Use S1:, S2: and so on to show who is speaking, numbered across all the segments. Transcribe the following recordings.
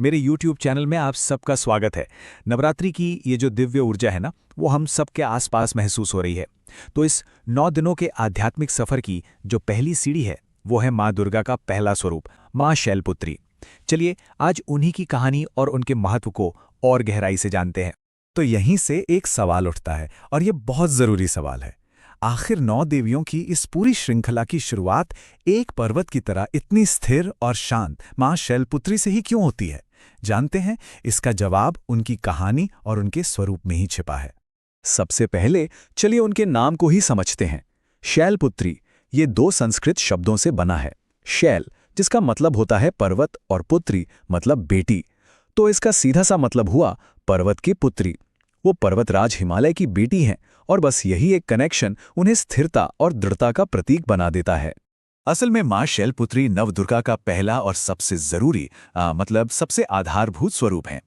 S1: मेरे YouTube channel में आप सबका स्वागत है। नवरात्रि की ये जो दिव्य ऊर्जा है ना, वो हम सबके आसपास महसूस हो रही है। तो इस 9 दिनों के आध्यात्मिक सफर की जो पहली सीढ़ी है, वो है माँ दुर्गा का पहला स्वरूप, माँ शैलपुत्री। चलिए आज उन्हीं की कहानी और उनके महत्व को और गहराई से जानते हैं।
S2: तो यहीं से एक सवाल उठता है और ये बहुत जरूरी सवाल है। आखिर 9 देवियों की इस पूरी श्रृंखला की शुरुआत एक पर्वत की तरह इतनी स्थिर और शांत मां शैलपुत्री से ही क्यों होती है? जानते हैं, इसका जवाब उनकी कहानी और उनके स्वरूप में ही छिपा है। सबसे पहले चलिए उनके नाम को ही समझते हैं। शैलपुत्री ये 2 संस्कृत शब्दों से बना है। शैल जिसका मतलब होता है पर्वत और पुत्री मतलब बेटी, तो इसका सीधा सा मतलब हुआ पर्वत की पुत्री। वो पर्वतराज हिमालय की बेटी हैं और बस यही एक कनेक्शन उन्हें स्थिरता और दृढ़ता का प्रतीक बना देता है। असल में मां शैलपुत्री नवदुर्गा का पहला और सबसे जरूरी मतलब सबसे आधारभूत स्वरूप हैं।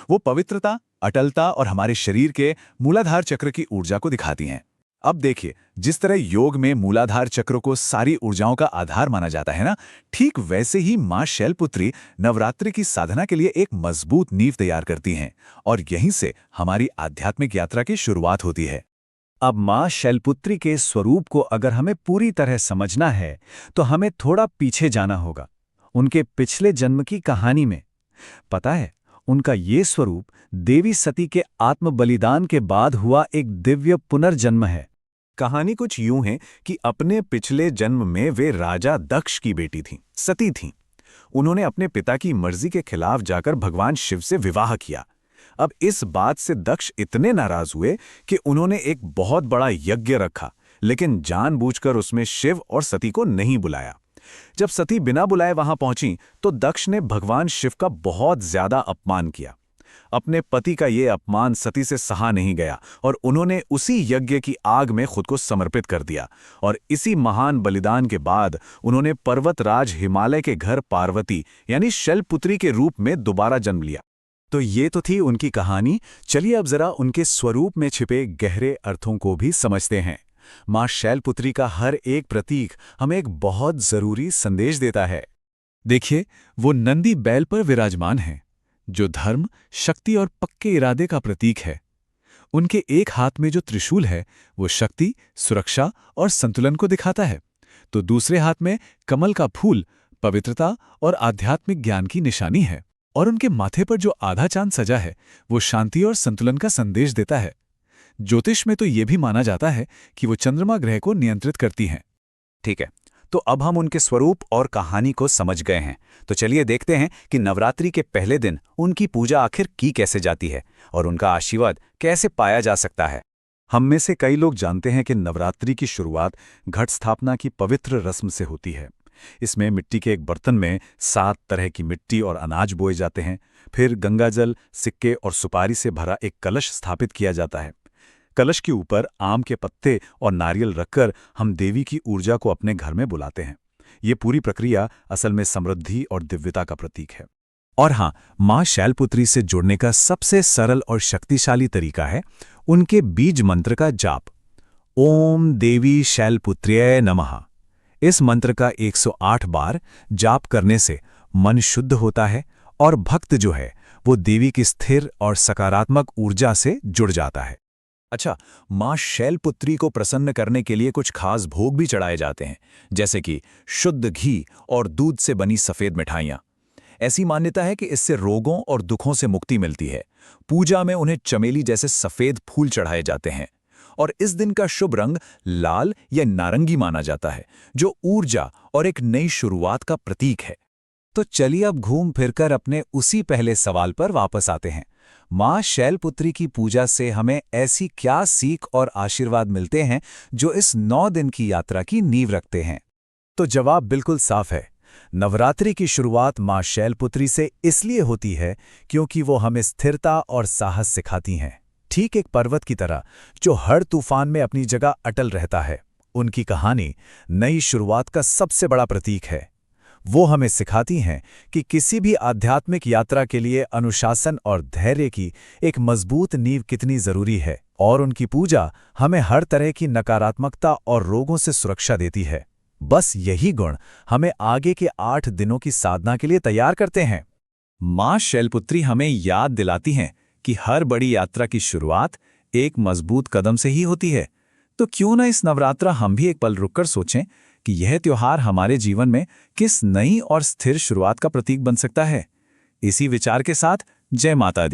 S2: वो पवित्रता, अटलता और हमारे शरीर के मूलाधार चक्र की ऊर्जा को दिखाती हैं। अब देखिए, जिस तरह योग में मूलाधार चक्र को सारी ऊर्जाओं का आधार माना जाता है ना, ठीक वैसे ही मां शैलपुत्री नवरात्रि की साधना के लिए एक मजबूत नींव तैयार करती हैं और यहीं से हमारी आध्यात्मिक यात्रा की शुरुआत होती है। अब मां शैलपुत्री के स्वरूप को अगर हमें पूरी तरह समझना है तो हमें थोड़ा पीछे जाना होगा, उनके पिछले जन्म की कहानी में। पता है, उनका ये स्वरूप देवी सती के आत्म बलिदान के बाद हुआ एक दिव्य पुनर्जन्म है। कहानी कुछ यूं है कि अपने पिछले जन्म में वे राजा दक्ष की बेटी थीं, सती थीं। उन्होंने अपने पिता की मर्जी के खिलाफ जाकर भगवान शिव से विवाह किया। अब इस बात से दक्ष इतने नाराज हुए कि उन्होंने एक बहुत बड़ा यज्ञ रखा, लेकिन जानबूझकर उसमें शिव और सती को नहीं बुलाया। जब सती बिना बुलाए वहां पहुंची तो दक्ष ने भगवान शिव का बहुत ज्यादा अपमान किया। अपने पति का ये अपमान सती से सहा नहीं गया और उन्होंने उसी यज्ञ की आग में खुद को समर्पित कर दिया। और इसी महान बलिदान के बाद उन्होंने पर्वतराज हिमालय के घर पार्वती यानी शैलपुत्री के रूप में दोबारा जन्म लिया। तो ये तो थी उनकी कहानी। चलिए अब जरा उनके स्वरूप में छिपे गहरे अर्थों को भी समझते हैं। मां शैलपुत्री का हर एक प्रतीक हमें एक बहुत जरूरी संदेश देता है। देखिए, वो नंदी बैल पर विराजमान हैं, जो धर्म, शक्ति और पक्के इरादे का प्रतीक है। उनके एक हाथ में जो त्रिशूल है, वो शक्ति, सुरक्षा और संतुलन को दिखाता है, तो दूसरे हाथ में कमल का फूल पवित्रता और आध्यात्मिक ज्ञान की निशानी है। और उनके माथे पर जो आधा चांद सजा है, वो शांति और संतुलन का संदेश देता है। ज्योतिष में तो ये भी माना जाता है कि वो चंद्रमा ग्रह को नियंत्रित करती हैं। ठीक है, तो अब हम उनके स्वरूप और कहानी को समझ गए हैं, तो चलिए देखते हैं कि नवरात्रि के पहले दिन उनकी पूजा आखिर की कैसे जाती है और उनका आशीर्वाद कैसे पाया जा सकता है। हम में से कई लोग जानते हैं कि नवरात्रि की शुरुआत घट स्थापना की पवित्र रस्म से होती है। इसमें मिट्टी के एक बर्तन में 7 तरह की मिट्टी और अनाज बोए जाते हैं। फिर गंगाजल, सिक्के और सुपारी से भरा एक कलश स्थापित किया जाता है। कलश के ऊपर आम के पत्ते और नारियल रखकर हम देवी की ऊर्जा को अपने घर में बुलाते हैं। ये पूरी प्रक्रिया असल में समृद्धि और दिव्यता का प्रतीक है। और हाँ, मां शैलपुत्री से जुड़ने का सबसे सरल और शक्तिशाली तरीका है उनके बीज मंत्र का जाप। ओम देवी शैलपुत्र्यै नमः। इस मंत्र का 108 बार जाप करने से मन शुद्ध होता है और भक्त जो है वो देवी की स्थिर और सकारात्मक ऊर्जा से जुड़ जाता है। अच्छा, मां शैलपुत्री को प्रसन्न करने के लिए कुछ खास भोग भी चढ़ाए जाते हैं, जैसे कि शुद्ध घी और दूध से बनी सफेद मिठाइयाँ। ऐसी मान्यता है कि इससे रोगों और दुखों से मुक्ति मिलती है। पूजा में उन्हें चमेली जैसे सफेद फूल चढ़ाए जाते हैं और इस दिन का शुभ रंग लाल या नारंगी माना जाता है, जो ऊर्जा और एक नई शुरुआत का प्रतीक है। तो चलिए अब घूम फिरकर अपने उसी पहले सवाल पर वापस आते हैं। मां शैलपुत्री की पूजा से हमें ऐसी क्या सीख और आशीर्वाद मिलते हैं जो इस 9 दिन की यात्रा की नींव रखते हैं? तो जवाब बिल्कुल साफ है। नवरात्रि की शुरुआत मां शैलपुत्री से इसलिए होती है क्योंकि वो हमें स्थिरता और साहस सिखाती हैं, ठीक एक पर्वत की तरह जो हर तूफान में अपनी जगह अटल रहता है। उनकी कहानी नई शुरुआत का सबसे बड़ा प्रतीक है। वो हमें सिखाती हैं कि किसी भी आध्यात्मिक यात्रा के लिए अनुशासन और धैर्य की एक मजबूत नींव कितनी जरूरी है, और उनकी पूजा हमें हर तरह की नकारात्मकता और रोगों से सुरक्षा देती है। बस यही गुण हमें आगे के 8 दिनों की साधना के लिए तैयार करते हैं। माँ शैलपुत्री हमें याद दिलाती हैं कि हर बड़ी यात्रा की शुरुआत एक मजबूत कदम से ही होती है। तो क्यों न इस नवरात्रा हम भी एक पल रुककर सोचें कि यह त्योहार हमारे जीवन में किस नई और स्थिर शुरुआत का प्रतीक बन सकता है। इसी विचार के साथ जय माता दी।